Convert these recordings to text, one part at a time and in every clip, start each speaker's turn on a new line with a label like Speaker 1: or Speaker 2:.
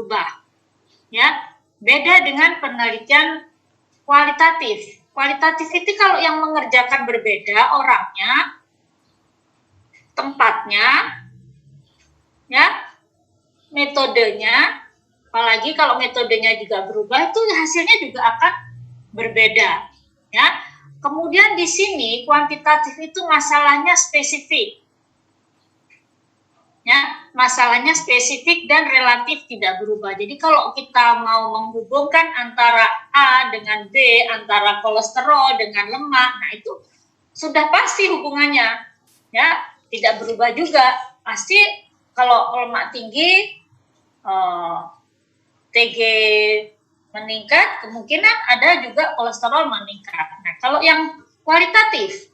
Speaker 1: berubah. Ya, beda dengan penelitian kualitatif. Kualitatif itu kalau yang mengerjakan berbeda orangnya, tempatnya, ya, metodenya, apalagi kalau metodenya juga berubah, itu hasilnya juga akan berbeda. Ya, kemudian di sini kuantitatif itu masalahnya spesifik. Ya, masalahnya spesifik dan relatif tidak berubah. Jadi kalau kita mau menghubungkan antara A dengan B, antara kolesterol dengan lemak, nah itu sudah pasti hubungannya, ya, tidak berubah juga. Pasti kalau lemak tinggi, TG meningkat, kemungkinan ada juga kolesterol meningkat. Nah, kalau yang kualitatif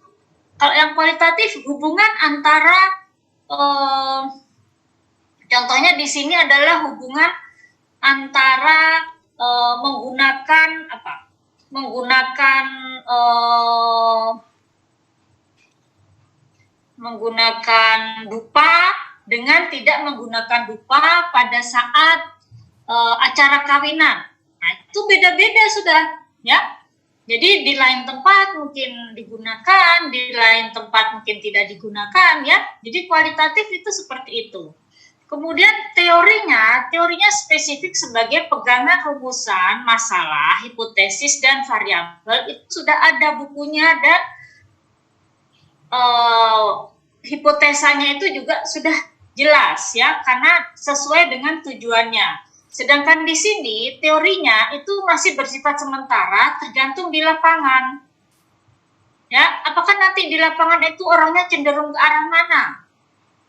Speaker 1: hubungan antara contohnya di sini adalah hubungan antara menggunakan dupa dengan tidak menggunakan dupa pada saat acara kawinan. Nah, itu beda-beda sudah, ya. Jadi di lain tempat mungkin digunakan, di lain tempat mungkin tidak digunakan, ya. Jadi kualitatif itu seperti itu. Kemudian teorinya spesifik sebagai pegangan rumusan masalah, hipotesis dan variabel itu sudah ada bukunya dan hipotesanya itu juga sudah jelas, ya, karena sesuai dengan tujuannya. Sedangkan di sini teorinya itu masih bersifat sementara, tergantung di lapangan. Ya, apakah nanti di lapangan itu orangnya cenderung ke arah mana?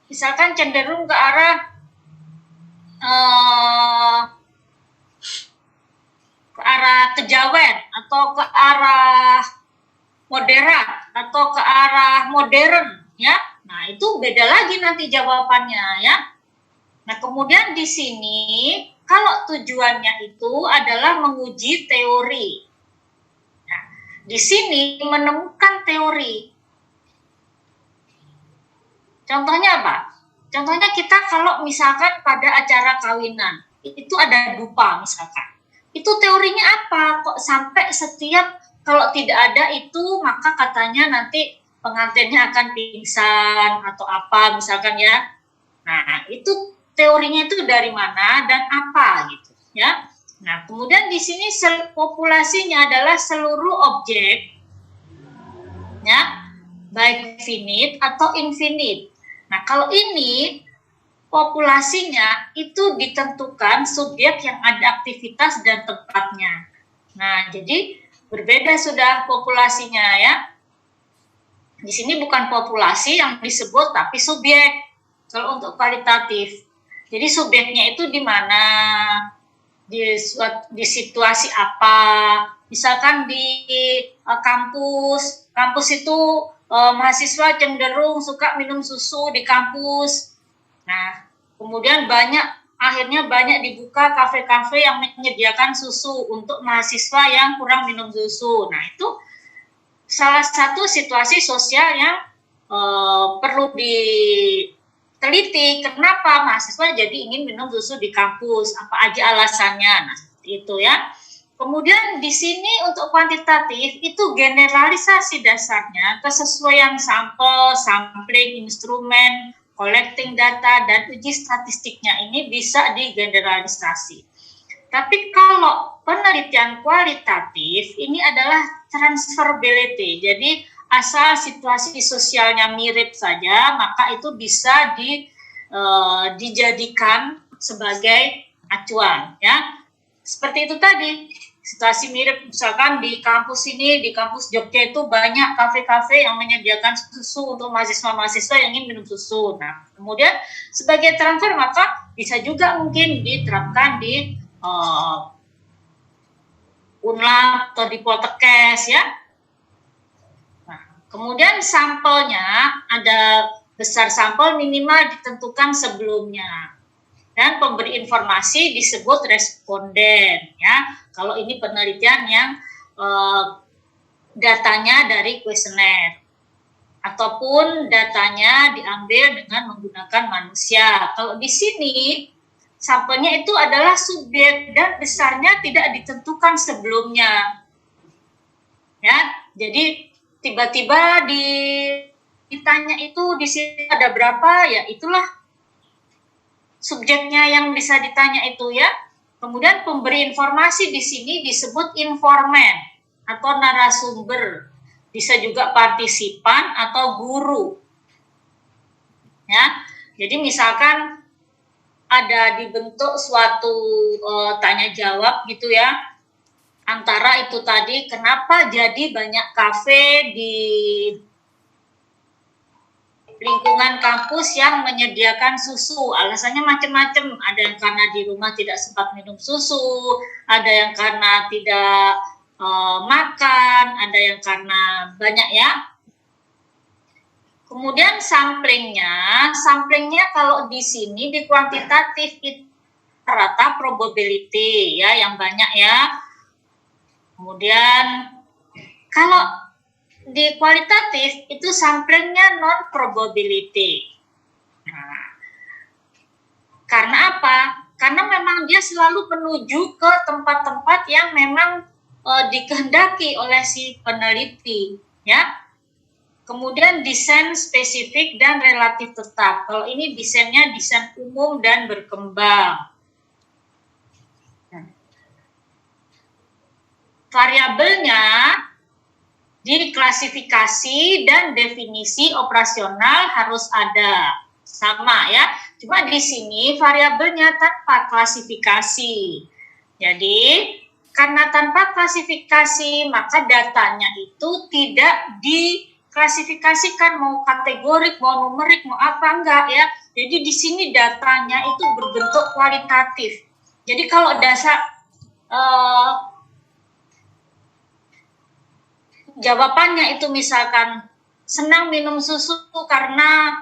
Speaker 1: Misalkan cenderung ke arah kejawen atau ke arah moderat atau ke arah modern, ya. Nah, itu beda lagi nanti jawabannya, ya. Nah, kemudian di sini kalau tujuannya itu adalah menguji teori. Nah, di sini menemukan teori. Contohnya apa? Contohnya kita kalau misalkan pada acara kawinan, itu ada dupa misalkan. Itu teorinya apa? Kok sampai setiap kalau tidak ada itu maka katanya nanti pengantinnya akan pingsan atau apa misalkan, ya. Nah, itu teorinya itu dari mana dan apa gitu, ya. Nah, kemudian di sini populasinya adalah seluruh objek, ya, baik finite atau infinite. Nah, kalau ini populasinya itu ditentukan subjek yang ada aktivitas dan tempatnya. Nah, jadi berbeda sudah populasinya, ya. Di sini bukan populasi yang disebut tapi subjek. Kalau untuk kualitatif, jadi subjeknya itu di mana, di situasi apa, misalkan di kampus itu mahasiswa cenderung suka minum susu di kampus. Nah, kemudian akhirnya banyak dibuka kafe-kafe yang menyediakan susu untuk mahasiswa yang kurang minum susu. Nah, itu salah satu situasi sosial yang perlu diteliti, kenapa mahasiswa jadi ingin minum susu di kampus, apa aja alasannya. Nah, seperti itu, ya. Kemudian di sini untuk kuantitatif itu generalisasi dasarnya, kesesuaian sampel, sampling, instrumen, collecting data, dan uji statistiknya ini bisa digeneralisasi. Tapi kalau penelitian kualitatif ini adalah transferability, jadi asal situasi sosialnya mirip saja, maka itu bisa dijadikan sebagai acuan, ya. Seperti itu tadi, situasi mirip, misalkan di kampus ini, di kampus Jogja itu banyak kafe-kafe yang menyediakan susu untuk mahasiswa-mahasiswa yang ingin minum susu. Nah, kemudian sebagai transfer maka bisa juga mungkin diterapkan di Unlab atau di Poltekkes, ya. Kemudian sampelnya ada besar sampel minimal ditentukan sebelumnya. Dan pemberi informasi disebut responden, ya. Kalau ini penelitian yang datanya dari kuesioner ataupun datanya diambil dengan menggunakan manusia. Kalau di sini sampelnya itu adalah subjek dan besarnya tidak ditentukan sebelumnya. Ya, jadi tiba-tiba ditanya itu di sini ada berapa, ya itulah subjeknya yang bisa ditanya itu ya. Kemudian pemberi informasi di sini disebut informan atau narasumber, bisa juga partisipan atau guru. Ya, jadi misalkan ada dibentuk suatu tanya jawab gitu ya, antara itu tadi kenapa jadi banyak kafe di lingkungan kampus yang menyediakan susu. Alasannya macam-macam, ada yang karena di rumah tidak sempat minum susu, ada yang karena tidak makan, ada yang karena banyak ya. Kemudian samplingnya kalau di sini di kuantitatif itu rata probability ya, yang banyak ya. Kemudian kalau di kualitatif itu samplingnya non probability. Nah, karena apa? Karena memang dia selalu menuju ke tempat-tempat yang memang dikehendaki oleh si peneliti ya. Kemudian desain spesifik dan relatif tetap. Kalau ini desainnya desain umum dan berkembang. Variabelnya di klasifikasi dan definisi operasional harus ada. Sama ya. Cuma di sini variabelnya tanpa klasifikasi. Jadi karena tanpa klasifikasi maka datanya itu tidak diklasifikasikan, mau kategorik, mau numerik, mau apa enggak ya. Jadi di sini datanya itu berbentuk kualitatif. Jadi kalau dasar jawabannya itu misalkan senang minum susu karena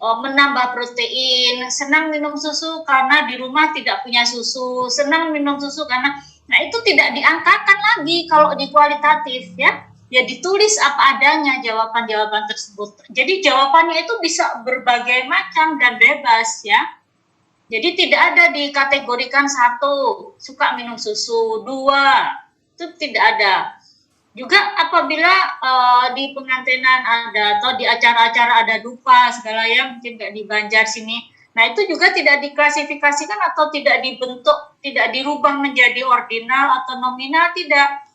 Speaker 1: menambah protein, senang minum susu karena di rumah tidak punya susu, senang minum susu karena, nah itu tidak diangkakan lagi kalau di kualitatif ya. Ya ditulis apa adanya jawaban-jawaban tersebut. Jadi jawabannya itu bisa berbagai macam dan bebas ya. Jadi tidak ada dikategorikan satu, suka minum susu, dua, itu tidak ada. Juga apabila di pengantinan ada atau di acara-acara ada dupa segala ya, mungkin kayak di Banjar sini. Nah itu juga tidak diklasifikasikan atau tidak dibentuk, tidak dirubah menjadi ordinal atau nominal, tidak.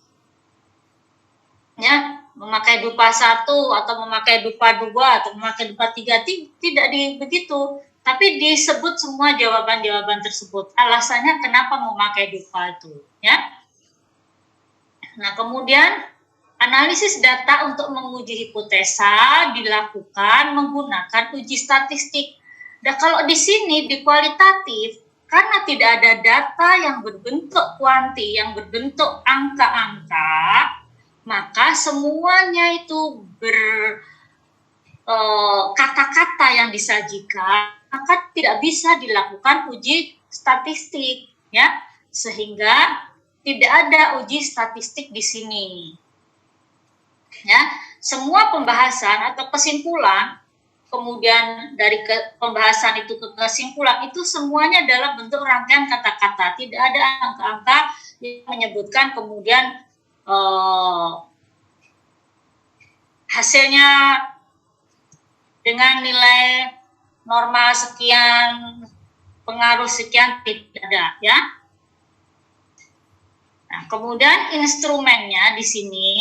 Speaker 1: Ya, memakai dupa 1 atau memakai dupa 2 atau memakai dupa 3 tidak begitu, tapi disebut semua jawaban-jawaban tersebut. Alasannya kenapa memakai dupa itu, ya. Nah, kemudian analisis data untuk menguji hipotesa dilakukan menggunakan uji statistik. Dan kalau di sini di kualitatif, karena tidak ada data yang berbentuk kuanti, yang berbentuk angka-angka, maka semuanya itu kata-kata yang disajikan, maka tidak bisa dilakukan uji statistik, ya, sehingga tidak ada uji statistik di sini. Ya, semua pembahasan atau kesimpulan, kemudian dari pembahasan itu ke kesimpulan itu semuanya dalam bentuk rangkaian kata-kata, tidak ada angka-angka yang menyebutkan kemudian hasilnya dengan nilai normal sekian, pengaruh sekian, tidak ada ya. Nah, kemudian instrumennya di sini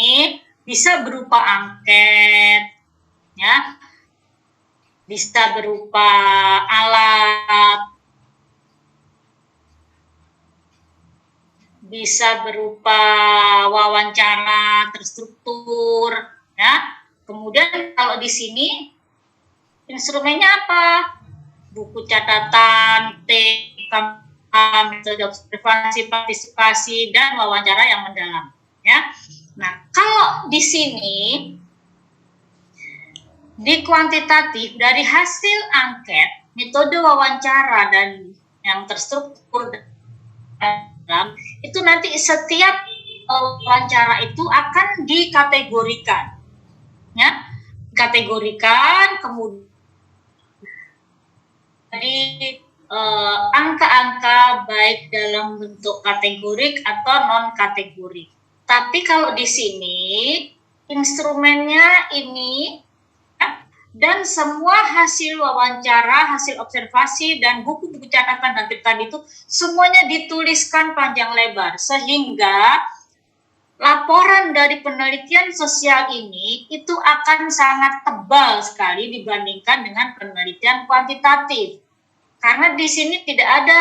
Speaker 1: bisa berupa angket, ya, bisa berupa alat, bisa berupa wawancara terstruktur, ya. Kemudian kalau di sini instrumennya apa? Buku catatan, metode observasi, partisipasi, dan wawancara yang mendalam, ya. Nah, kalau di sini di kuantitatif dari hasil angket, metode wawancara dan yang terstruktur dalam itu nanti setiap wawancara itu akan dikategorikan, ya, kategorikan kemudian angka-angka baik dalam bentuk kategorik atau non-kategorik. Tapi kalau di sini instrumennya ini dan semua hasil wawancara, hasil observasi, dan buku-buku catatan dan tadi itu semuanya dituliskan panjang lebar sehingga laporan dari penelitian sosial ini itu akan sangat tebal sekali dibandingkan dengan penelitian kuantitatif. Karena di sini tidak ada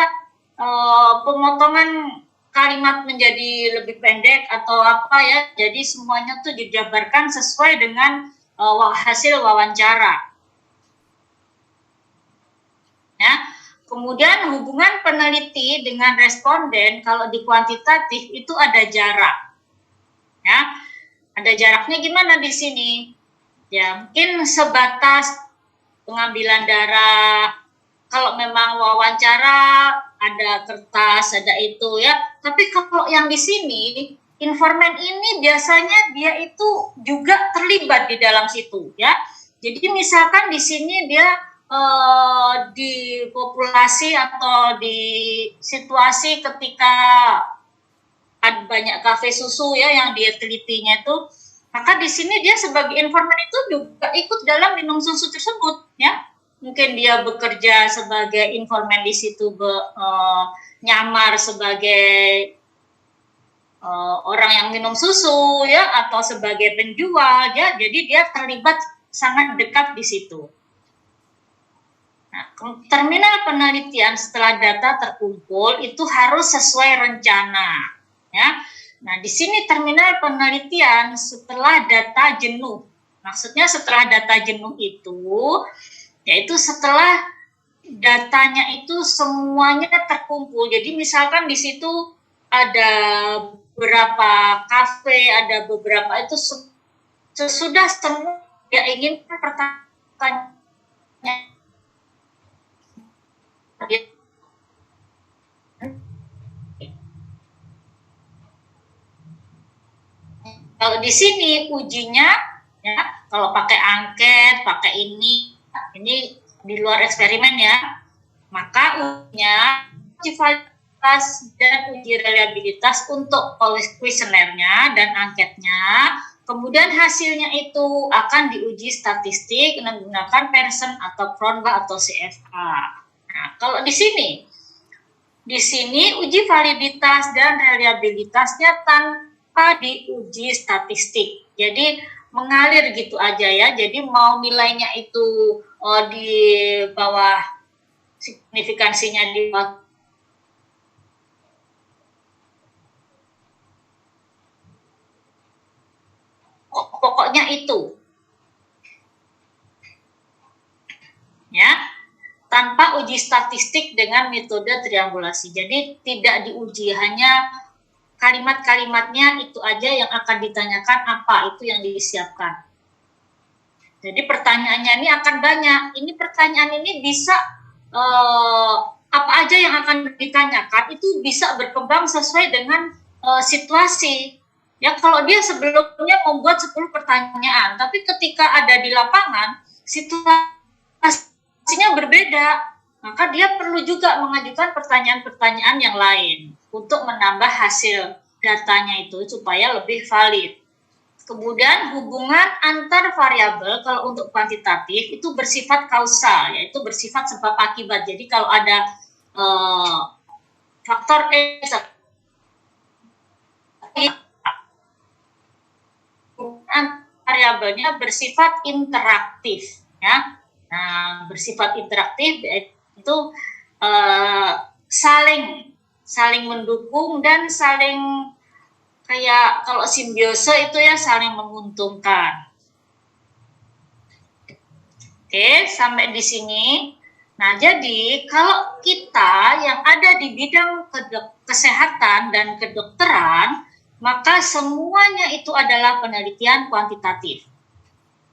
Speaker 1: pemotongan kalimat menjadi lebih pendek atau apa ya, jadi semuanya tuh dijabarkan sesuai dengan hasil wawancara. Ya. Kemudian hubungan peneliti dengan responden kalau di kuantitatif itu ada jarak. Ya, ada jaraknya gimana di sini? Ya, mungkin sebatas pengambilan darah. Kalau memang wawancara ada kertas, ada itu ya. Tapi kalau yang di sini informan ini biasanya dia itu juga terlibat di dalam situ ya. Jadi misalkan di sini dia di populasi atau di situasi ketika ada banyak kafe susu ya yang dia telitinya itu, maka di sini dia sebagai informan itu juga ikut dalam minum susu tersebut ya. Mungkin dia bekerja sebagai informan di situ, nyamar sebagai orang yang minum susu ya, atau sebagai penjual ya, jadi dia terlibat sangat dekat di situ. Nah, terminal penelitian setelah data terkumpul itu harus sesuai rencana ya. Nah, di sini terminal penelitian setelah data jenuh. Maksudnya setelah data jenuh itu yaitu setelah datanya itu semuanya terkumpul. Jadi misalkan di situ ada beberapa kafe, ada beberapa itu sesudah semua dia ingin pertanyaan kalau di sini ujinya ya, kalau pakai angket, pakai ini di luar eksperimen ya, maka ujinya uji validitas dan uji reliabilitas untuk kuesionernya dan angketnya. Kemudian hasilnya itu akan diuji statistik menggunakan Pearson atau Cronbach atau CFA. Nah, kalau di sini uji validitas dan reliabilitasnya tanpa diuji statistik. Jadi mengalir gitu aja ya. Jadi mau nilainya itu di bawah signifikansinya di bawah pokoknya itu ya, tanpa uji statistik dengan metode triangulasi. Jadi tidak diuji, hanya kalimat-kalimatnya itu aja yang akan ditanyakan, apa itu yang disiapkan. Jadi pertanyaannya ini akan banyak. Ini pertanyaan ini bisa apa aja yang akan ditanyakan itu bisa berkembang sesuai dengan situasi. Ya, kalau dia sebelumnya membuat 10 pertanyaan, tapi ketika ada di lapangan situasinya berbeda, maka dia perlu juga mengajukan pertanyaan-pertanyaan yang lain untuk menambah hasil datanya itu supaya lebih valid. Kemudian hubungan antar variabel kalau untuk kuantitatif itu bersifat kausal, yaitu bersifat sebab akibat. Jadi kalau ada faktor X, variabelnya bersifat interaktif, ya. Nah, bersifat interaktif itu saling mendukung dan saling kayak kalau simbiose itu ya saling menguntungkan. Oke, sampai di sini. Nah, jadi kalau kita yang ada di bidang kesehatan dan kedokteran, maka semuanya itu adalah penelitian kuantitatif.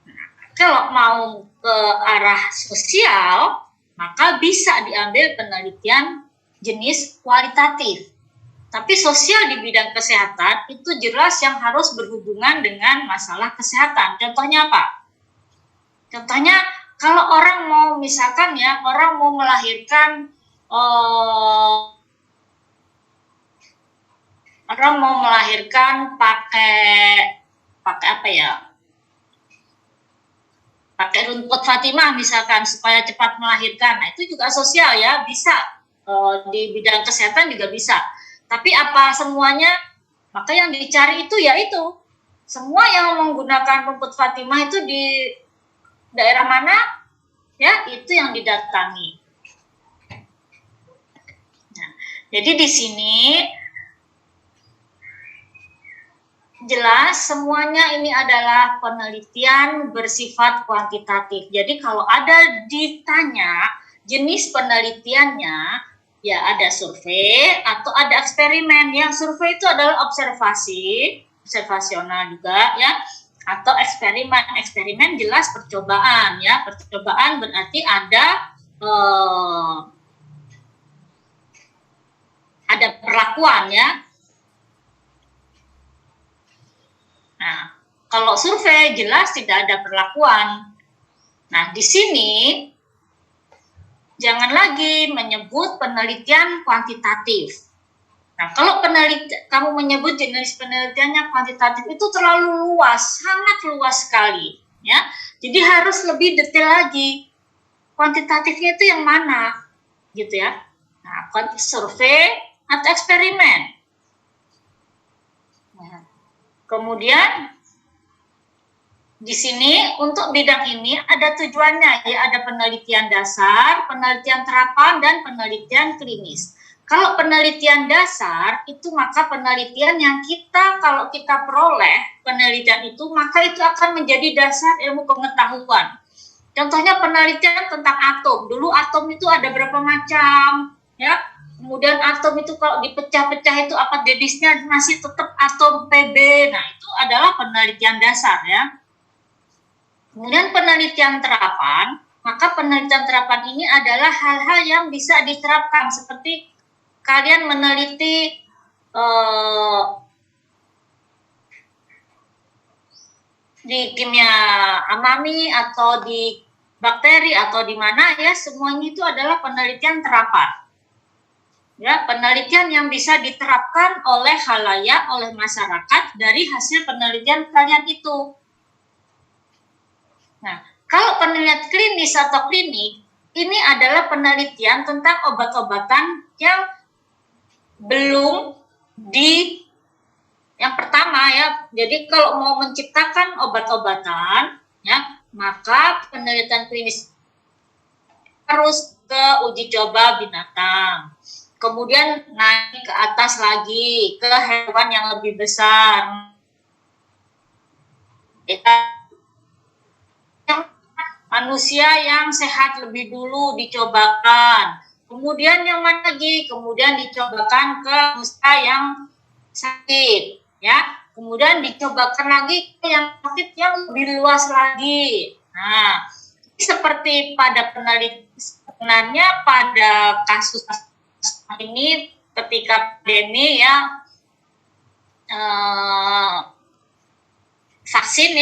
Speaker 1: Nah, kalau mau ke arah sosial, maka bisa diambil penelitian jenis kualitatif. Tapi sosial di bidang kesehatan itu jelas yang harus berhubungan dengan masalah kesehatan. Contohnya apa? Contohnya kalau orang mau misalkan ya, orang mau melahirkan orang mau melahirkan pakai apa ya? Pakai rumput Fatimah misalkan supaya cepat melahirkan. Nah, itu juga sosial ya, bisa di bidang kesehatan juga bisa. Tapi apa semuanya? Maka yang dicari itu ya itu. Semua yang menggunakan rumput Fatimah itu di daerah mana? Ya, itu yang didatangi. Nah, jadi di sini jelas semuanya ini adalah penelitian bersifat kuantitatif. Jadi kalau ada ditanya jenis penelitiannya, ya ada survei atau ada eksperimen. Yang survei itu adalah observasional juga ya, atau eksperimen. Eksperimen jelas percobaan ya. Percobaan berarti ada perlakuan ya. Nah, kalau survei jelas tidak ada perlakuan. Nah, di sini jangan lagi menyebut penelitian kuantitatif. Nah, kalau kamu menyebut jenis penelitiannya kuantitatif itu terlalu luas, sangat luas sekali, ya. Jadi harus lebih detail lagi. Kuantitatifnya itu yang mana, gitu ya. Nah, survei atau eksperimen. Nah, kemudian di sini untuk bidang ini ada tujuannya, ya ada penelitian dasar, penelitian terapan, dan penelitian klinis. Kalau penelitian dasar itu maka penelitian yang kalau kita peroleh penelitian itu maka itu akan menjadi dasar ilmu pengetahuan. Contohnya penelitian tentang atom. Dulu atom itu ada berapa macam, ya. Kemudian atom itu kalau dipecah-pecah itu apa jenisnya, masih tetap atom Pb. Nah, itu adalah penelitian dasar ya. Kemudian penelitian terapan, maka penelitian terapan ini adalah hal-hal yang bisa diterapkan seperti kalian meneliti di kimia amami atau di bakteri atau di mana ya, semuanya itu adalah penelitian terapan. Ya, penelitian yang bisa diterapkan oleh khalayak, oleh masyarakat dari hasil penelitian kalian itu. Nah, kalau penelitian klinis atau klinik, ini adalah penelitian tentang obat-obatan yang belum yang pertama ya. Jadi kalau mau menciptakan obat-obatan, ya, maka penelitian klinis harus ke uji coba binatang. Kemudian naik ke atas lagi ke hewan yang lebih besar. Manusia yang sehat lebih dulu dicobakan. Kemudian yang mana lagi? Kemudian dicobakan ke manusia yang sakit, ya. Kemudian dicobakan lagi ke yang sakit yang lebih luas lagi. Nah, seperti pada penelitiannya pada kasus ini ketika pandemi ya, vaksin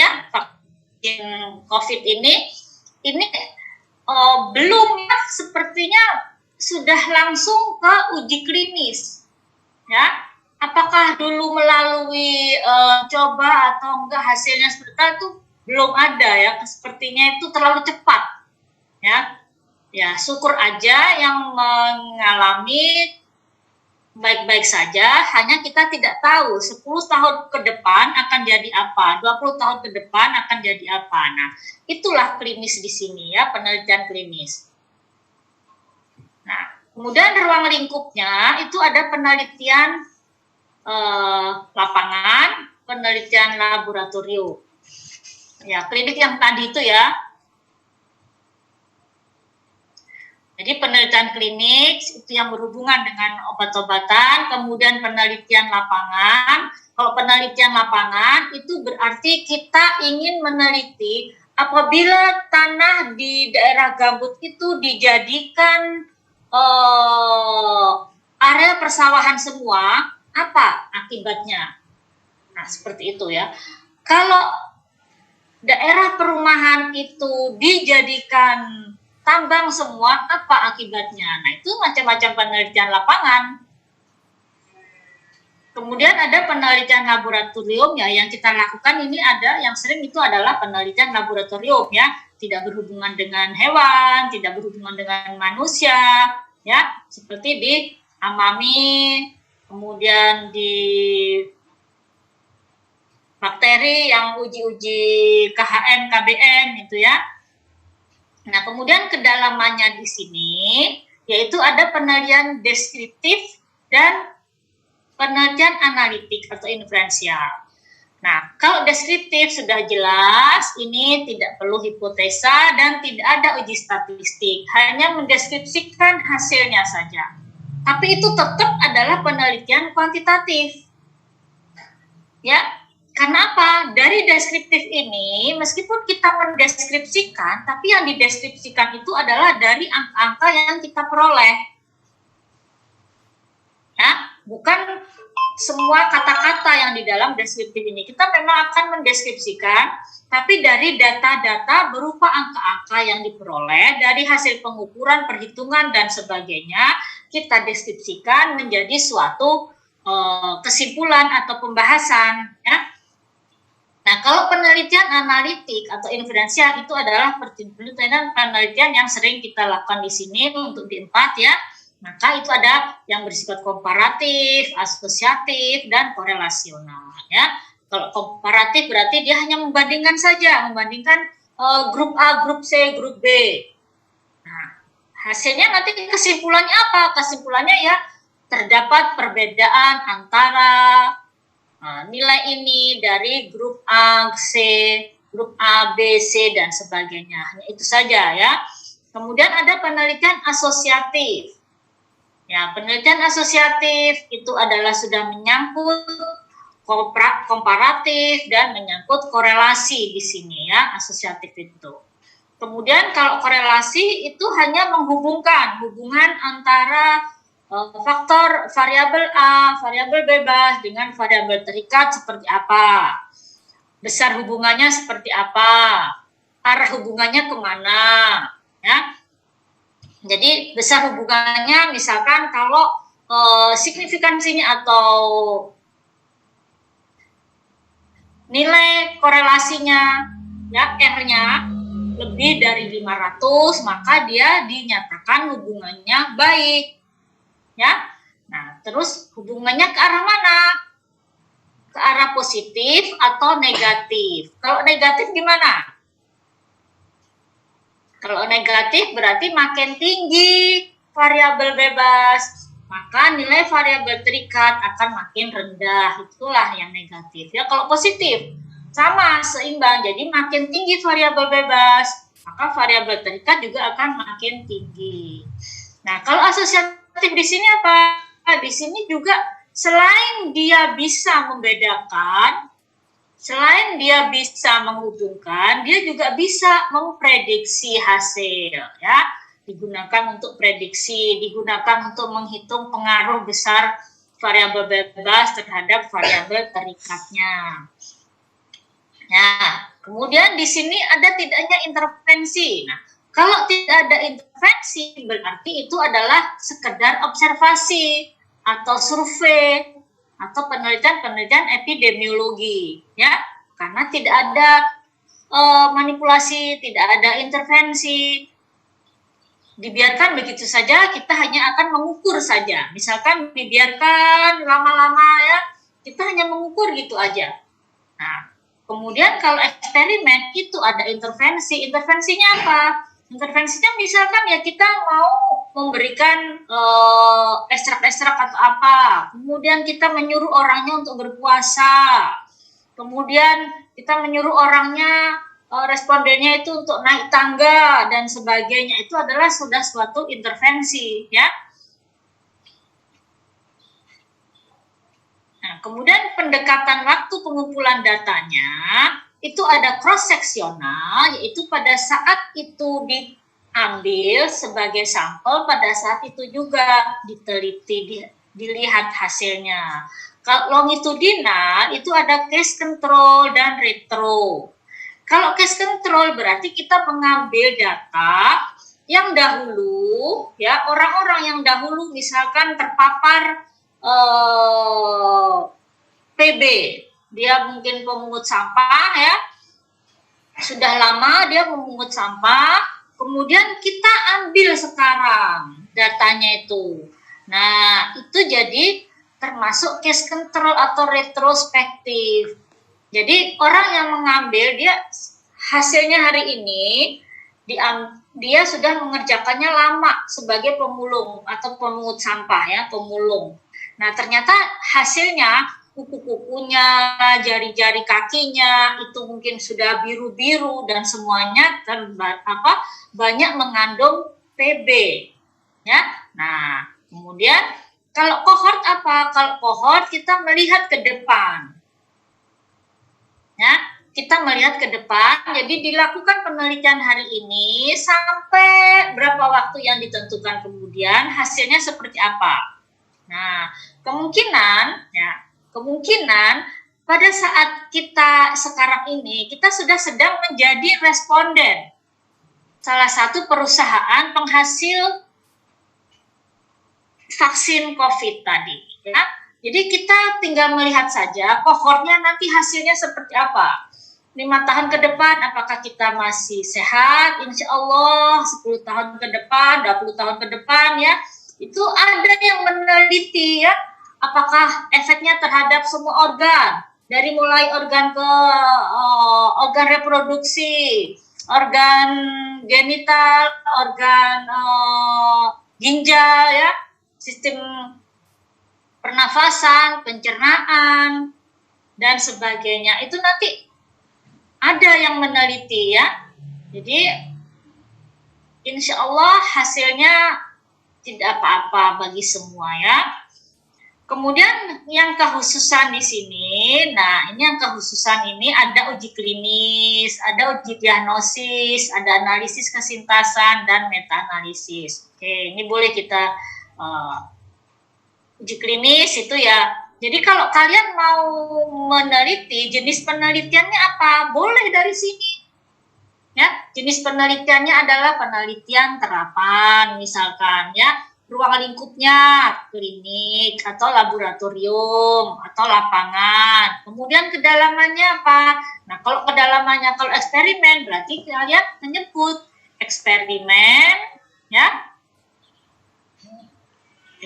Speaker 1: COVID ini belum ya, sepertinya sudah langsung ke uji klinis ya. Apakah dulu melalui coba atau enggak hasilnya seperti itu belum ada ya, sepertinya itu terlalu cepat ya. Ya, syukur aja yang mengalami baik-baik saja, hanya kita tidak tahu 10 tahun ke depan akan jadi apa, 20 tahun ke depan akan jadi apa. Nah, itulah klinis di sini ya, penelitian klinis. Nah, kemudian ruang lingkupnya itu ada penelitian lapangan, penelitian laboratorium. Ya, klinik yang tadi itu ya. Jadi penelitian klinik itu yang berhubungan dengan obat-obatan, kemudian penelitian lapangan. Kalau penelitian lapangan itu berarti kita ingin meneliti apabila tanah di daerah gambut itu dijadikan area persawahan semua, apa akibatnya? Nah, seperti itu ya. Kalau daerah perumahan itu dijadikan tambang semua, apa akibatnya? Nah, itu macam-macam penelitian lapangan. Kemudian ada penelitian laboratorium ya, yang kita lakukan ini ada yang sering itu adalah penelitian laboratorium ya, tidak berhubungan dengan hewan, tidak berhubungan dengan manusia ya, seperti di Amami, kemudian di bakteri yang uji-uji KHN, KBN itu ya. Nah, kemudian kedalamannya di sini yaitu ada penelitian deskriptif dan penelitian analitik atau inferensial. Nah, kalau deskriptif sudah jelas, ini tidak perlu hipotesa dan tidak ada uji statistik, hanya mendeskripsikan hasilnya saja. Tapi itu tetap adalah penelitian kuantitatif. Ya, karena apa? Dari deskriptif ini, meskipun kita mendeskripsikan, tapi yang dideskripsikan itu adalah dari angka-angka yang kita peroleh. Ya, bukan semua kata-kata yang di dalam deskriptif ini. Kita memang akan mendeskripsikan, tapi dari data-data berupa angka-angka yang diperoleh, dari hasil pengukuran, perhitungan, dan sebagainya, kita deskripsikan menjadi suatu kesimpulan atau pembahasan. Ya. Nah, kalau penelitian analitik atau inferensial itu adalah penelitian yang sering kita lakukan di sini untuk di 4 ya. Maka itu ada yang bersifat komparatif, asosiatif, dan korelasional. Ya, kalau komparatif berarti dia hanya membandingkan saja, membandingkan grup A, grup C, grup B. Nah, hasilnya nanti kesimpulannya apa? Kesimpulannya ya terdapat perbedaan antara nilai ini dari grup A, C, grup A, B, C, dan sebagainya. Hanya itu saja ya. Kemudian ada penelitian asosiatif. Ya, penelitian asosiatif itu adalah sudah menyangkut komparatif dan menyangkut korelasi di sini ya, asosiatif itu. Kemudian kalau korelasi itu hanya menghubungkan hubungan antara faktor variabel A, variabel bebas dengan variabel terikat seperti apa, besar hubungannya seperti apa, arah hubungannya kemana, ya. Jadi besar hubungannya misalkan kalau signifikansinya atau nilai korelasinya ya R-nya lebih dari 500, maka dia dinyatakan hubungannya baik. Ya. Nah, terus hubungannya ke arah mana? Ke arah positif atau negatif. Kalau negatif gimana? Kalau negatif berarti makin tinggi variabel bebas, maka nilai variabel terikat akan makin rendah. Itulah yang negatif. Ya, kalau positif sama seimbang. Jadi makin tinggi variabel bebas, maka variabel terikat juga akan makin tinggi. Nah, kalau asosiatif di sini apa? Di sini juga selain dia bisa membedakan, selain dia bisa menghubungkan, dia juga bisa memprediksi hasil, ya. Digunakan untuk prediksi, digunakan untuk menghitung pengaruh besar variabel bebas terhadap variabel terikatnya. Nah, kemudian di sini ada tidaknya intervensi. Nah, kalau tidak ada intervensi, berarti itu adalah sekedar observasi atau survei atau penelitian-penelitian epidemiologi, ya, karena tidak ada manipulasi, tidak ada intervensi, dibiarkan begitu saja, kita hanya akan mengukur saja. Misalkan dibiarkan lama-lama ya, kita hanya mengukur gitu aja. Nah, kemudian kalau eksperimen itu ada intervensi, intervensinya apa? Intervensinya misalkan ya kita mau memberikan ekstrak-ekstrak atau apa, kemudian kita menyuruh orangnya untuk berpuasa, kemudian kita menyuruh orangnya, respondennya itu untuk naik tangga dan sebagainya, itu adalah sudah suatu intervensi, ya. Nah, kemudian pendekatan waktu pengumpulan datanya, itu ada cross-seksional, yaitu pada saat itu diambil sebagai sampel, pada saat itu juga diteliti, dilihat hasilnya. Kalau longitudinal itu ada case control dan retro. Kalau case control berarti kita mengambil data yang dahulu ya, orang-orang yang dahulu misalkan terpapar PB, dia mungkin pemungut sampah ya, sudah lama dia memungut sampah, kemudian kita ambil sekarang datanya itu. Nah, itu jadi termasuk case control atau retrospektif. Jadi orang yang mengambil, dia hasilnya hari ini, dia sudah mengerjakannya lama sebagai pemulung atau pemungut sampah ya, pemulung. Nah, ternyata hasilnya kuku-kukunya, jari-jari kakinya itu mungkin sudah biru-biru dan semuanya banyak mengandung PB ya. Nah, kemudian kalau kohort apa? Kalau kohort kita melihat ke depan. Ya, kita melihat ke depan. Jadi dilakukan penelitian hari ini sampai berapa waktu yang ditentukan, kemudian hasilnya seperti apa. Nah, kemungkinan pada saat kita sekarang ini, kita sudah sedang menjadi responden salah satu perusahaan penghasil vaksin COVID tadi. Ya. Jadi kita tinggal melihat saja kohortnya nanti hasilnya seperti apa. 5 tahun ke depan, apakah kita masih sehat? Insya Allah 10 tahun ke depan, 20 tahun ke depan ya, itu ada yang meneliti ya, apakah efeknya terhadap semua organ, dari mulai organ ke organ reproduksi, organ genital, organ ginjal ya, sistem pernafasan, pencernaan dan sebagainya. Itu nanti ada yang meneliti ya. Jadi insya Allah hasilnya tidak apa-apa bagi semua ya. Kemudian yang kekhususan di sini, nah ini yang kekhususan ini ada uji klinis, ada uji diagnosis, ada analisis kesintasan dan meta-analisis. Oke, ini boleh kita uji klinis itu ya. Jadi kalau kalian mau meneliti, jenis penelitiannya apa? Boleh dari sini. Ya, jenis penelitiannya adalah penelitian terapan, misalkan ya. Ruang lingkupnya klinik atau laboratorium atau lapangan. Kemudian kedalamannya apa? Nah, kalau kedalamannya, kalau eksperimen berarti kalian menyebut eksperimen ya.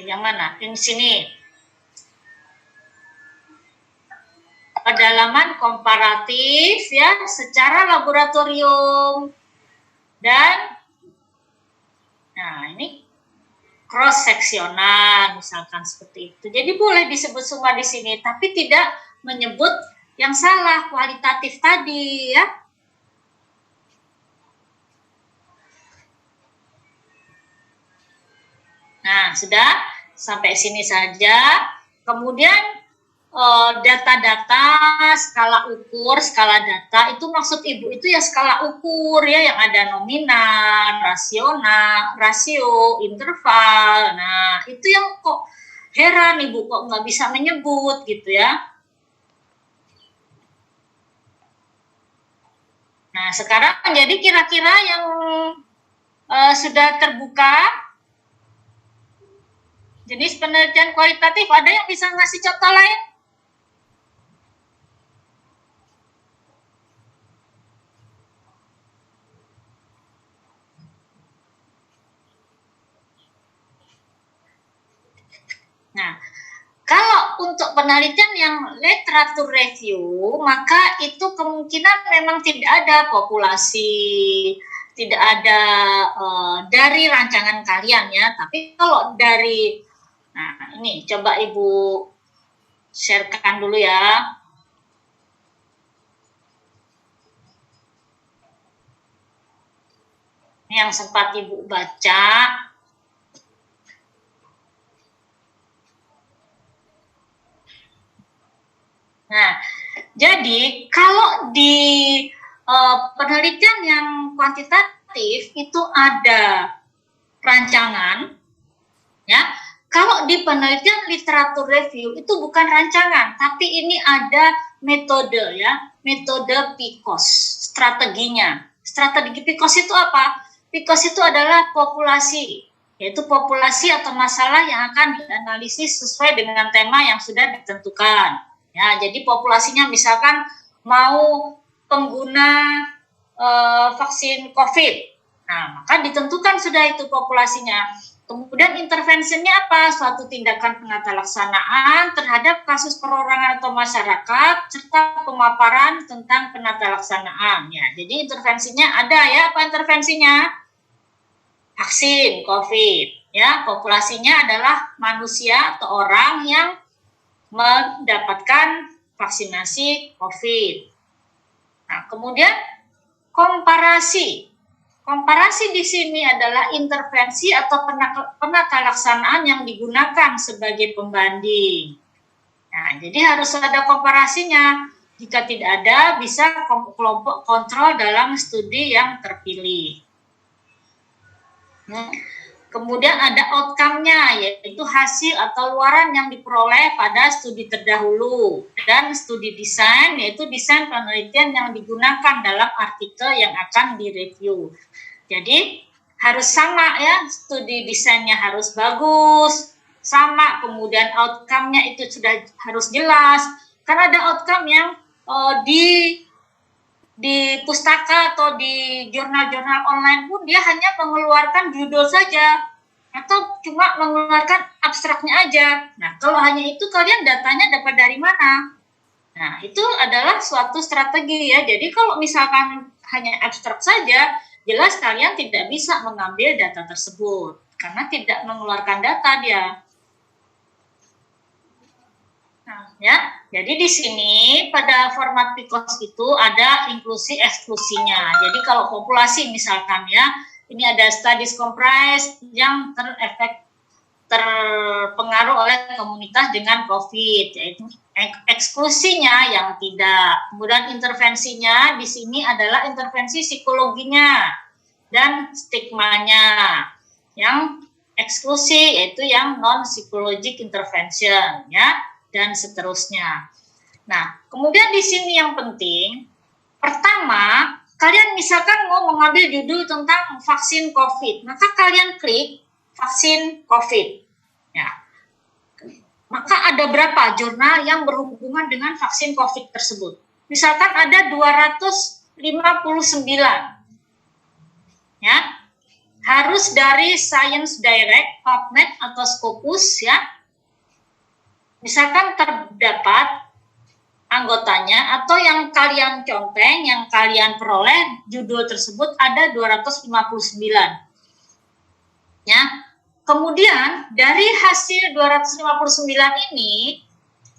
Speaker 1: Yang mana? Di sini. Kedalaman komparatif ya secara laboratorium. Dan nah, ini cross seksional misalkan seperti itu. Jadi boleh disebut semua di sini, tapi tidak menyebut yang salah kualitatif tadi ya. Nah, sudah sampai sini saja. Kemudian data-data, skala ukur, skala data, itu maksud Ibu itu ya skala ukur ya, yang ada nominal, rasional, rasio, interval. Nah, itu yang kok heran Ibu kok nggak bisa menyebut gitu ya. Nah, sekarang jadi kira-kira yang sudah terbuka jenis penelitian kualitatif, ada yang bisa ngasih contoh lain? Nah, kalau untuk penelitian yang literatur review, maka itu kemungkinan memang tidak ada populasi, tidak ada dari rancangan kalian ya. Tapi kalau dari, nah ini coba Ibu sharekan dulu ya. Ini yang sempat Ibu baca. Nah, jadi kalau di penelitian yang kuantitatif itu ada rancangan, ya. Kalau di penelitian literatur review itu bukan rancangan, tapi ini ada metode ya, metode PICOS, strateginya. Strategi PICOS itu apa? PIKOS itu adalah populasi, yaitu populasi atau masalah yang akan dianalisis sesuai dengan tema yang sudah ditentukan. Ya, jadi populasinya misalkan mau pengguna vaksin COVID, nah maka ditentukan sudah itu populasinya. Kemudian intervensinya apa? Suatu tindakan penata laksanaan terhadap kasus perorangan atau masyarakat serta pemaparan tentang penata laksanaan. Ya, jadi intervensinya ada ya. Apa intervensinya? Vaksin COVID. Ya, populasinya adalah manusia atau orang yang mendapatkan vaksinasi COVID. Nah, kemudian komparasi. Komparasi di sini adalah intervensi atau penata laksanaan yang digunakan sebagai pembanding. Nah, jadi harus ada komparasinya. Jika tidak ada, bisa kelompok kontrol dalam studi yang terpilih. Kemudian ada outcome-nya, yaitu hasil atau luaran yang diperoleh pada studi terdahulu. Dan studi desain, yaitu desain penelitian yang digunakan dalam artikel yang akan direview. Jadi harus sama ya, studi desainnya harus bagus, sama, kemudian outcome-nya itu sudah harus jelas. Karena ada outcome yang di pustaka atau di jurnal-jurnal online pun dia hanya mengeluarkan judul saja atau cuma mengeluarkan abstraknya aja. Nah, kalau hanya itu kalian datanya dapat dari mana? Nah, itu adalah suatu strategi ya. Jadi kalau misalkan hanya abstrak saja, jelas kalian tidak bisa mengambil data tersebut karena tidak mengeluarkan data dia. Nah, ya, jadi di sini pada format PIKOS itu ada inklusi eksklusinya. Jadi kalau populasi misalkan ya, ini ada studies comprised yang terpengaruh oleh komunitas dengan COVID, yaitu eksklusinya yang tidak. Kemudian intervensinya di sini adalah intervensi psikologinya dan stigmanya. Yang eksklusi yaitu yang non psychologic intervention ya, dan seterusnya. Nah, kemudian di sini yang penting, pertama, kalian misalkan mau mengambil judul tentang vaksin COVID, maka kalian klik vaksin COVID. Ya. Maka ada berapa jurnal yang berhubungan dengan vaksin COVID tersebut? Misalkan ada 259. Ya. Harus dari Science Direct, PubMed atau Scopus ya. Misalkan terdapat anggotanya atau yang kalian conteng, yang kalian peroleh judul tersebut ada 259. Ya. Kemudian dari hasil 259 ini,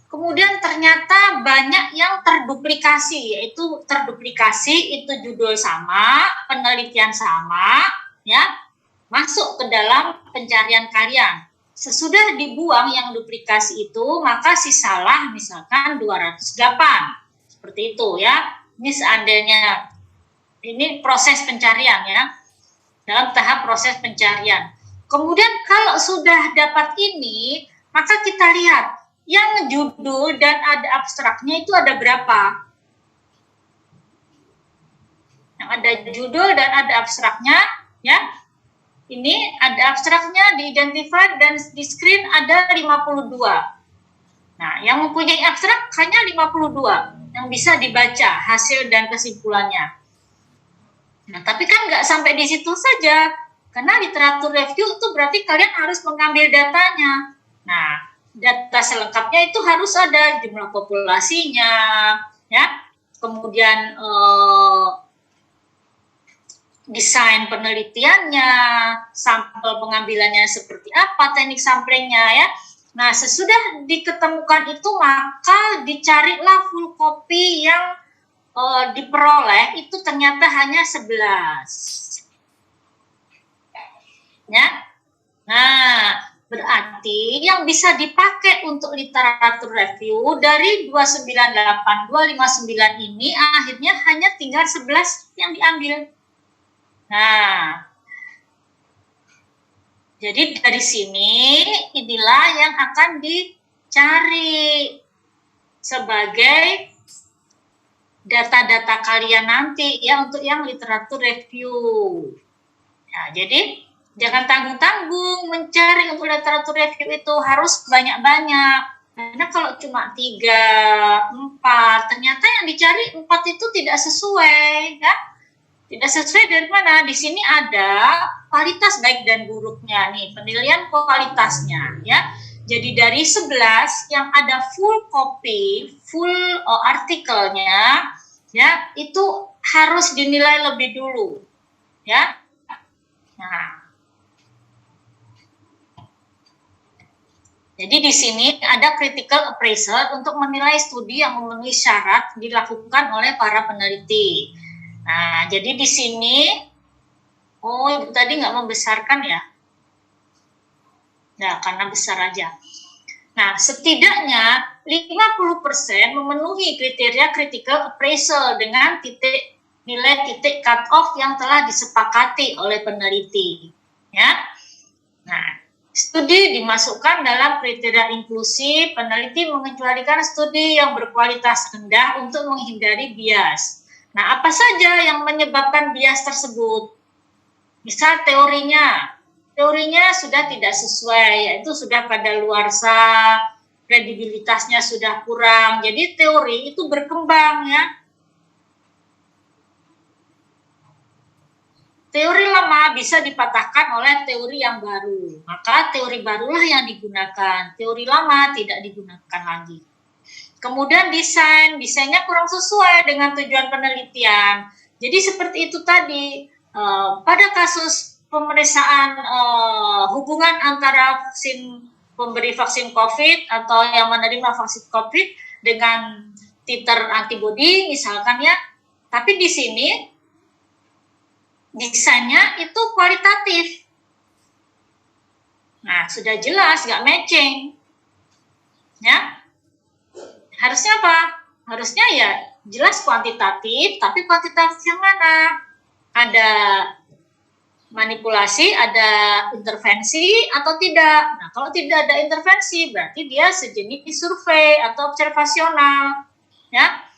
Speaker 1: kemudian ternyata banyak yang terduplikasi, yaitu terduplikasi itu judul sama, penelitian sama, ya, masuk ke dalam pencarian kalian. Sesudah dibuang yang duplikasi itu, maka sisalah misalkan 208. Seperti itu ya. Ini seandainya, ini proses pencarian ya. Dalam tahap proses pencarian. Kemudian kalau sudah dapat ini, maka kita lihat yang judul dan ada abstraknya itu ada berapa. Yang ada judul dan ada abstraknya ya. Ini ada abstraknya, di-identify dan di screen ada 52. Nah, yang mempunyai abstrak hanya 52 yang bisa dibaca hasil dan kesimpulannya. Nah, tapi kan nggak sampai di situ saja, karena literatur review itu berarti kalian harus mengambil datanya. Nah, data selengkapnya itu harus ada jumlah populasinya, ya, kemudian desain penelitiannya, sampel pengambilannya seperti apa, teknik samplingnya ya. Nah, sesudah diketemukan itu maka dicarilah full copy yang diperoleh itu ternyata hanya 11. Ya. Nah, berarti yang bisa dipakai untuk literatur review dari 298, 259 ini akhirnya hanya tinggal 11 yang diambil. Nah, jadi dari sini inilah yang akan dicari sebagai data-data kalian nanti ya untuk yang literatur review. Ya, jadi jangan tanggung-tanggung mencari untuk literatur review itu, harus banyak-banyak. Karena kalau cuma 3, 4, ternyata yang dicari 4 itu tidak sesuai, ya. Tidak sesuai dari mana? Di sini ada kualitas baik dan buruknya nih, penilaian kualitasnya, ya. Jadi dari 11 yang ada full copy, full artikelnya, ya, itu harus dinilai lebih dulu, ya. Nah, jadi di sini ada critical appraisal untuk menilai studi yang memenuhi syarat dilakukan oleh para peneliti. Nah, jadi di sini, Ibu tadi nggak membesarkan ya? Nah, karena besar aja. Nah, setidaknya 50% memenuhi kriteria critical appraisal dengan nilai titik cut off yang telah disepakati oleh peneliti. Ya. Nah, studi dimasukkan dalam kriteria inklusi, peneliti mengecualikan studi yang berkualitas rendah untuk menghindari bias. Nah, apa saja yang menyebabkan bias tersebut? Misal teorinya sudah tidak sesuai, yaitu sudah kadaluarsa, kredibilitasnya sudah kurang. Jadi teori itu berkembang, ya. Teori lama bisa dipatahkan oleh teori yang baru, maka teori barulah yang digunakan. Teori lama tidak digunakan lagi. Kemudian desainnya kurang sesuai dengan tujuan penelitian. Jadi seperti itu tadi, pada kasus pemeriksaan hubungan antara pemberi vaksin COVID atau yang menerima vaksin COVID dengan titer antibodi misalkan, ya, tapi di sini desainnya itu kualitatif. Nah, sudah jelas nggak matching, ya. Harusnya apa? Harusnya ya jelas kuantitatif, tapi kuantitatif yang mana? Ada manipulasi, ada intervensi atau tidak. Nah, kalau tidak ada intervensi, berarti dia sejenis survei atau observasional, ya.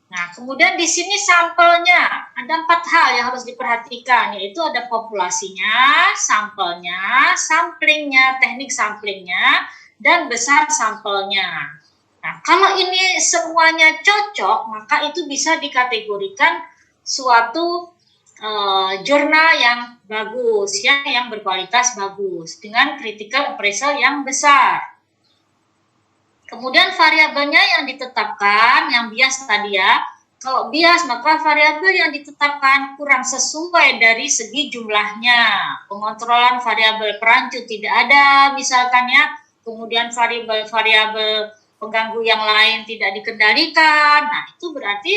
Speaker 1: Nah, kemudian di sini sampelnya, ada 4 hal yang harus diperhatikan, yaitu ada populasinya, sampelnya, samplingnya, teknik samplingnya, dan besar sampelnya. Nah, kalau ini semuanya cocok, maka itu bisa dikategorikan suatu jurnal yang bagus, ya, yang berkualitas bagus, dengan critical appraisal yang besar. Kemudian variabelnya yang ditetapkan, yang bias tadi, ya. Kalau bias, maka variabel yang ditetapkan kurang sesuai dari segi jumlahnya. Pengontrolan variabel perancu tidak ada, misalkan, ya. Kemudian variabel pengganggu yang lain tidak dikendalikan. Nah, itu berarti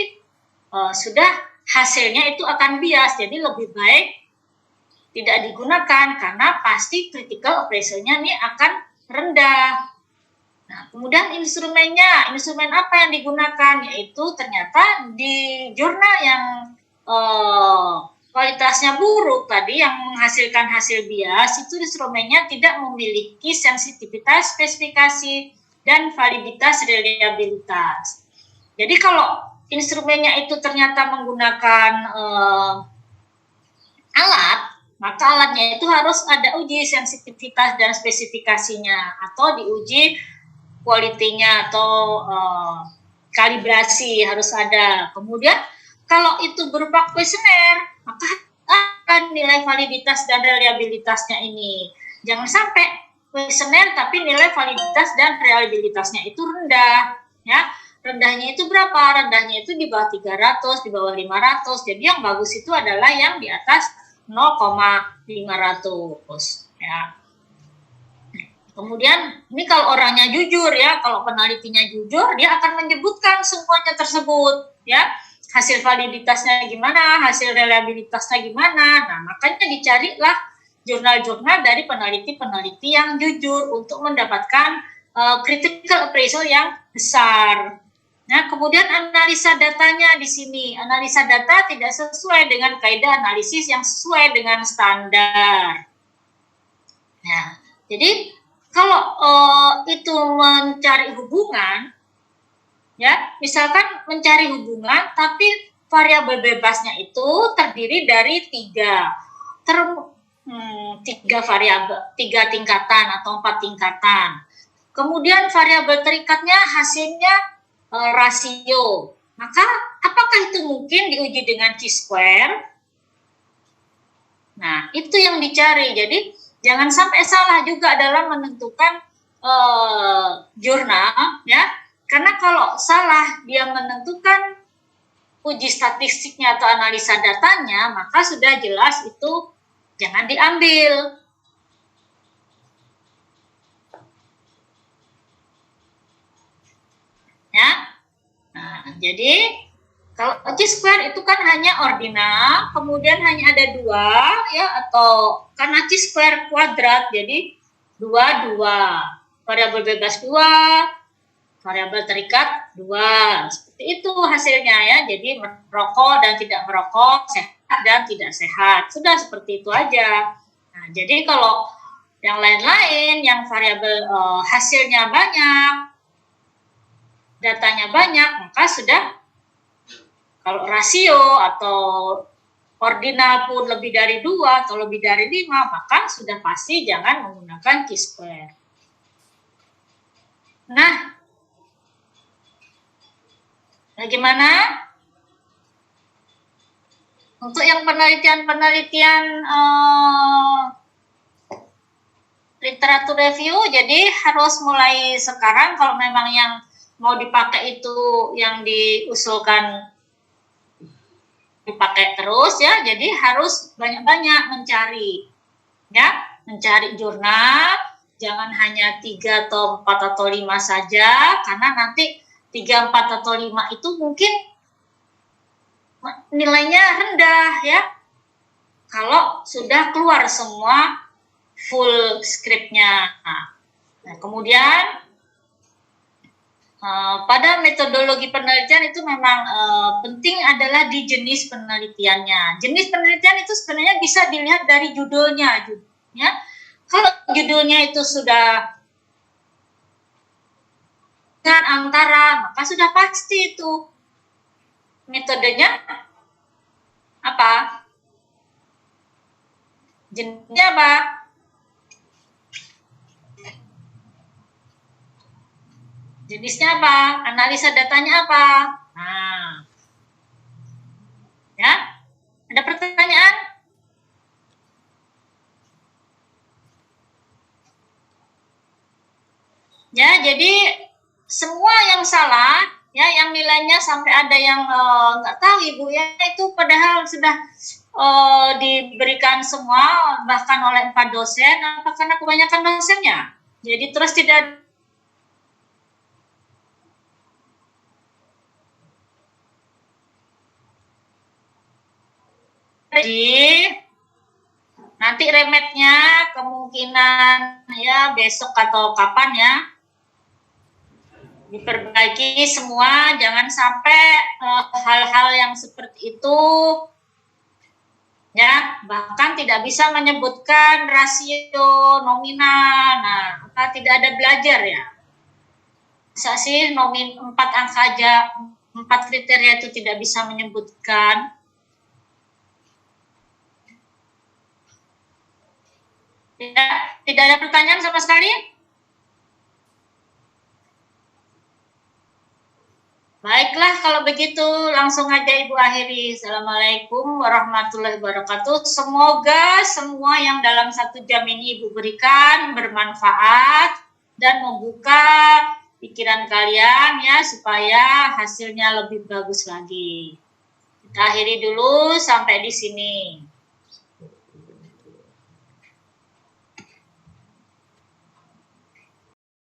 Speaker 1: sudah hasilnya itu akan bias. Jadi lebih baik tidak digunakan karena pasti critical appraisal-nya ini akan rendah. Nah, kemudian instrumen apa yang digunakan? Yaitu ternyata di jurnal yang kualitasnya buruk tadi, yang menghasilkan hasil bias, itu instrumennya tidak memiliki sensitivitas, spesifikasi, dan validitas reliabilitas. Jadi kalau instrumennya itu ternyata menggunakan alat, maka alatnya itu harus ada uji sensitivitas dan spesifikasinya, atau diuji kualitinya atau kalibrasi harus ada. Kemudian kalau itu berupa kuesioner, maka akan nilai validitas dan reliabilitasnya ini. Jangan sampai kuesioner tapi nilai validitas dan reliabilitasnya itu rendah, ya. Rendahnya itu berapa? Rendahnya itu di bawah 300, di bawah 500. Jadi yang bagus itu adalah yang di atas 0,500, ya. Kemudian ini kalau orangnya jujur, ya, kalau penelitinya jujur, dia akan menyebutkan semuanya tersebut, ya, hasil validitasnya gimana, hasil reliabilitasnya gimana. Nah, makanya dicarilah jurnal-jurnal dari peneliti-peneliti yang jujur untuk mendapatkan critical appraisal yang besar. Nah, kemudian analisa datanya di sini, analisa data tidak sesuai dengan kaidah analisis yang sesuai dengan standar. Nah, jadi kalau itu mencari hubungan, ya, misalkan mencari hubungan, tapi variabel bebasnya itu terdiri dari 3. tiga variabel, 3 tingkatan atau 4 tingkatan. Kemudian variabel terikatnya hasilnya rasio. Maka apakah itu mungkin diuji dengan chi-square? Nah, itu yang dicari. Jadi jangan sampai salah juga dalam menentukan jurnal, ya. Karena kalau salah dia menentukan uji statistiknya atau analisa datanya, maka sudah jelas itu jangan diambil. Ya. Nah, jadi kalau chi-square itu kan hanya ordinal, kemudian hanya ada 2, ya, atau karena chi-square kuadrat, jadi 2, 2. Variabel bebas 2, variabel terikat 2. Seperti itu hasilnya, ya. Jadi merokok dan tidak merokok, sehat dan tidak sehat. Sudah seperti itu aja. Nah, jadi kalau yang lain-lain, yang variabel hasilnya banyak, datanya banyak, maka sudah, kalau rasio atau ordinal pun lebih dari 2 atau lebih dari 5, maka sudah pasti jangan menggunakan chi-square. Nah, bagaimana? Untuk yang penelitian-penelitian literatur review, jadi harus mulai sekarang kalau memang yang mau dipakai itu yang diusulkan dipakai terus, ya. Jadi harus banyak-banyak mencari, ya, mencari jurnal, jangan hanya 3 atau 4 atau 5 saja, karena nanti 3, 4 atau 5 itu mungkin nilainya rendah, ya. Kalau sudah keluar semua full scriptnya. Nah, kemudian pada metodologi penelitian itu memang penting adalah di jenis penelitiannya. Jenis penelitian itu sebenarnya bisa dilihat dari judulnya, ya. Kalau judulnya itu sudah dengan antara, maka sudah pasti itu metodenya apa? Jenisnya apa? Jenisnya apa? Analisa datanya apa? Nah, ya, ada pertanyaan? Ya, jadi semua yang salah, ya, yang nilainya sampai ada yang nggak tahu Ibu, ya, itu padahal sudah diberikan semua, bahkan oleh 4 dosen, apa karena kebanyakan dosennya. Jadi terus tidak. Jadi nanti remetnya kemungkinan, ya, besok atau kapan, ya, diperbaiki semua, jangan sampai hal-hal yang seperti itu, ya, bahkan tidak bisa menyebutkan rasio nominal. Nah, maka tidak ada belajar, ya. Masa sih 4 angka aja, 4 kriteria itu tidak bisa menyebutkan. Tidak ada pertanyaan sama sekali? Baiklah, kalau begitu langsung aja Ibu akhiri. Assalamualaikum warahmatullahi wabarakatuh. Semoga semua yang dalam 1 jam ini Ibu berikan bermanfaat dan membuka pikiran kalian, ya, supaya hasilnya lebih bagus lagi. Kita akhiri dulu sampai di sini.